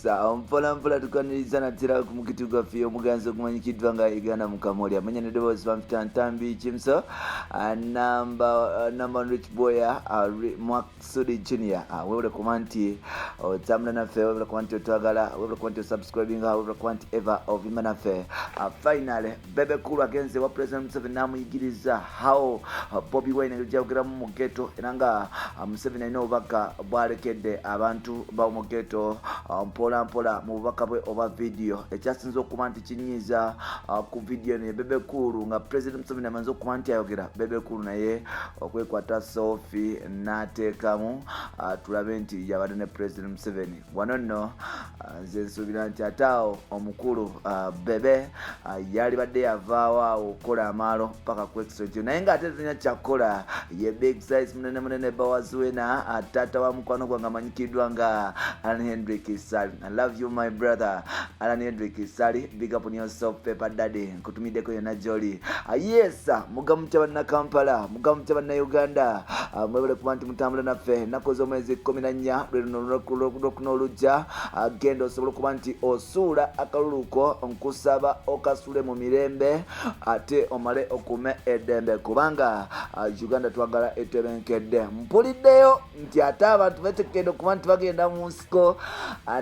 mpola mpola tukaniriza natera ku mukiti gwaffe omuganzi okumanyikiddwa nga Uganda Mukamooli amanya nedoboozi bamutantambi kimso number rich boy Maksudi Junior webule kuba nti otambula naffe webule kuba nti otwagala webule kuba nti osubscribing webule kuba nti ever ovimba naffe finally Bebe Cool agenze wa President Museveni namuyigiriza how Bobi Wine ngejawogeramu mu ghetto era nga Museveni alina obubaka bwalekedde abantu ba mu ghetto mpola mpola mu bubaka bwe oba video ekyasinze okuba nti kinyiza ku video ne Bebe Cool nga President Museveni amanze okuba nti ayogera Bebe Cool naye okwekwata selfie n'ateekamu tulabe nti yabadde ne President Museveni wano nno nze nsuubira nti ataawo omukulu Bebe yali badde yavaawo okukola amaalo paka ku extra naye ng'ate talina kyakola ye big size munene bawaziwena taata wa mukwano gwange amanyikiddwa nga Alan Hendrick Sali. I love you my brother Alan Hendrick Sali, big up on yourself paper daddy nkutumiddeko yonna gy'oli yes mugamu kyabanna Kampala mugamu kyabanna Uganda mwebale kuba nti mutambula naffe ennaku z'omwezi 14 lwekuno olujja genda osobola okuba nti osuula akaluluko nkusaba okasule mu mirembe ate omale okume eddembe kubanga Uganda twagala etebenkedde mpuliddeyo nti ate abantu betekedde okuba nti bagenda mu nsiko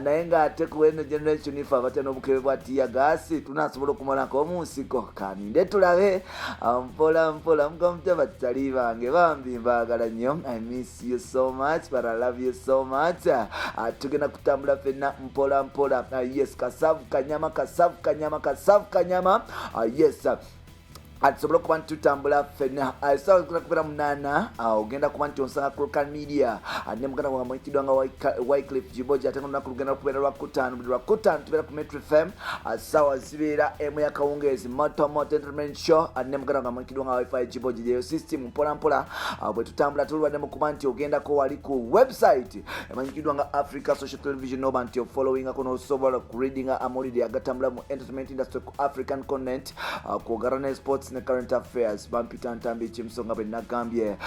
naye ng'ate ku eno generation ife abate n'obukebe bwa tiyagaasi tunasobola okumalako mu nsiko kaninde tulabe mpola mpola mugamuteba tutali bange bambi mbaagala nnyo I miss you so much but I love you so much tugenda kutambula ffenna mpola mpola yes kasavu kanyama yes atusobola okuba nti tutambula ffenna esawa kubeera munaana ogenda kuba nti onsanga ku local media ne muganda gwange amanyikiddwa nga Wycliffe Giboja ate olunaku lugenda kubeera lwakutaano buli lwakutaano tubeera ku Metro FM sawa zibeera emu yakawungeezi moto entertainment show ne muganda gwange amanyikiddwa nga Wi-Fi Giboja yeyo system mpola mpola bwe tutambula tulwadde mu kuba nti ogendako wali ku website amanyikiddwa nga Africa Social Television oba nti ofollowing ako n'osobola ku reading amawulire agatambula mu entertainment industry ku African continent kwogera ne sports ne current affairs bampita ntambi kimusonga bwe nagambye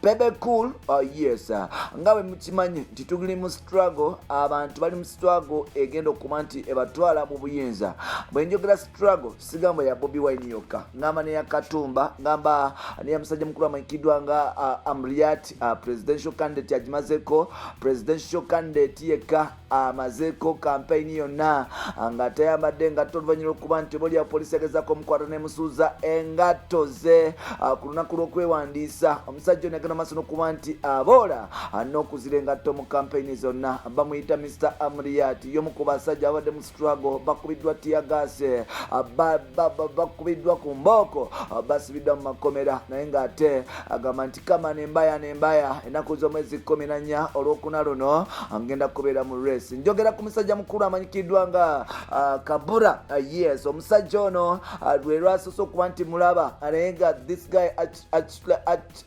Bebe Cool yes nga bwe mukimanyi nti tugili mu struggle abantu bali mu struggle egenda okuba nti ebatwala mu buyinza bwe njogera struggle sigamba ya Bobi Wine yokka ngamba ne ya Katumba ngamba ne ya musajja mukulu amanyikiddwa nga Amriat presidential candidate yagimazeko presidential candidate yekka amazeko campaign yonna nga tayambadde ngatto oluvannyuma okuba nti oboolya poliisi yagezaako omukwata n'emusuuza engatto ze ku lunaku lw'okwewandiisa omusajja ono yagenda maaso n'okuba nti aboola n'okuzira engatto mu campaign zonna bamuyita Mr. Amriat y'omu ku basajja abadde mu struggle bakubiddwa tiyagaase bakubiddwa ku mbooko basibiddwa mu makomera naye ng'ate agamba nti kama nembaya ennaku z'omwezi 14 olwokuna luno ngenda kubeera mu race njogera ku musajja mukulu amanyikiddwa nga Kabura yes omusajja ono lwe lwasoose okuba nti mulaba naye nga this guy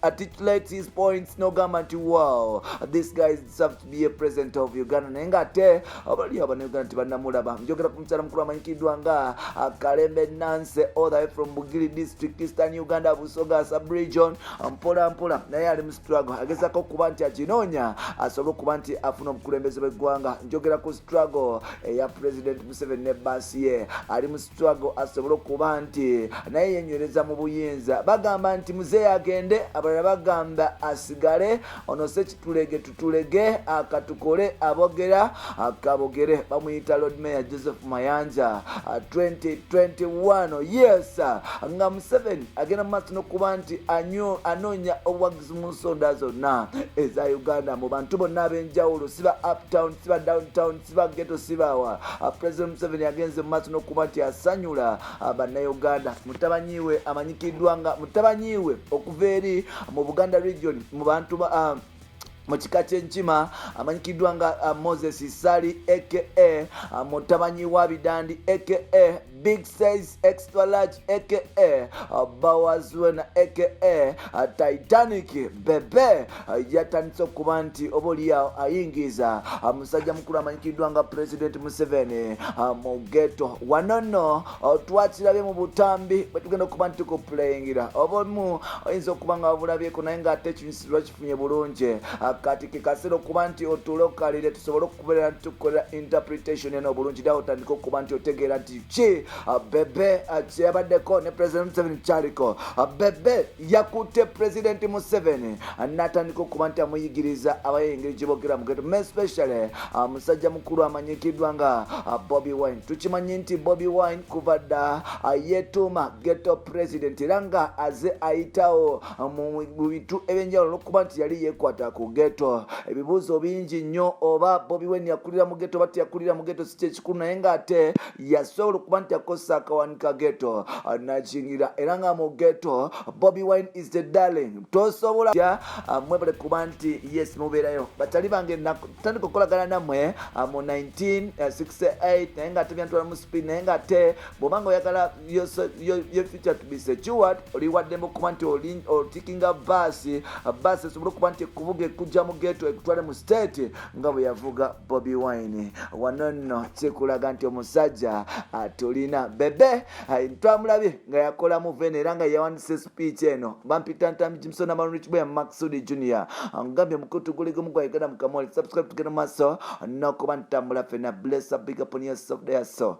articulates his points n'ogamba nti wow this guy deserves to be a president of Uganda naye ng'ate abali abanayuganda nti bannamulaba njogera ku mukyala mukulu amanyikiddwa nga Kalembe Nanse all the way from Bugiri district Eastern Uganda Busoga sub-region mpola mpola naye ali mu struggle agezaako okuba nti akinoonya asobole okuba nti afuna obukulembeze bw'eggwanga njogera ku struggle eya President Museveni ne basi ye ali mu struggle asobole okuba nti naye yenywereza mu buyinza bagamba nti muzeeyi agende abalala bagamba asigale ono se kitulege tutulege akatukole abogera akabogere bamuyita Lord Mayor Joseph Mayanja 2021 yes nga Museveni agenda mu maaso n'okuba nti anoonya obuwagizi mu nsonda zonna eza Uganda mu bantu bonna ab'enjawulo siba uptown siba downtown siba ghetto sibawa President Museveni agenze mu maaso n'okuba nti asanyula bannayuganda mutabanyiwe amanyikiddwa nga mutabanyiwe okuva eri mu Buganda region mu bantu mu kika ky'enkima amanyikiddwa nga Moses Sali aka mutabanyi wa Bidandi aka big size extra large aka Bawazwena aka Titanic Bebe yatandise okuba nti oboliyaawo ayingiza musajja mukulu amanyikiddwa nga President Museveni mu ghetto. Wano nno twakirabye mu butambi bwe tugenda okuba nti tukupulayingira obamu oyinza okuba nga wabulabyeko naye ng'ate ekinyusi kifunye bulungi kati ke kaseera okuba nti otuule okalire tusobole okubeera nti tukolera interpretation eno obulungi ddawo otandika okuba nti otegeera nti ki Bebe kyeyabaddeko ne President Museveni kyaliko. Bebe yakutte President Museveni n'atandika okuba nti amuyigiriza abayengeri gye boogera mu ghetto, especially musajja mukulu amanyikiddwa nga Bobi Wine. Tukimanyi nti Bobi Wine kuva dda yeetuuma ghetto president era nga aze ayitawo mu bintu ebyenjawulo olw'okuba nti yali yeekwata ku ghetto. Ebibuuzo bingi nnyo oba Bobi Wine yakulira mu ghetto oba teyakulira mu ghetto si kyekikulu, naye ng'ate yasobola okuba nti akozesa akawanika ghetto nakingira era nga mu ghetto Bobi Wine is the darling. Tosobola mwebale kuba nti yes mubeerayo. Batali bange tandika okukolagana nammwe mu 1968 naye ng'ate byantwala mu speed naye ng'ate bw'obanga oyagala your future to be secured oli waddembe okuba nti otikinga baasi esobole okuba nti ekuvuga ekujja mu ghetto ekutwale mu state nga bwe yavuga Bobi Wine. Wano nno kikulaga nti omusajja tulina Bebe twamulabye nga yakola mu vene era nga yawandise speech eno bampita ntambi Jimson Amarich Boy Maxudi Junior ngambye mukutu guligo mugwa Uganda Mukamooli. Subscribe tugenda maaso n'okuba ntambula fena. Bless up, big up on yourself there so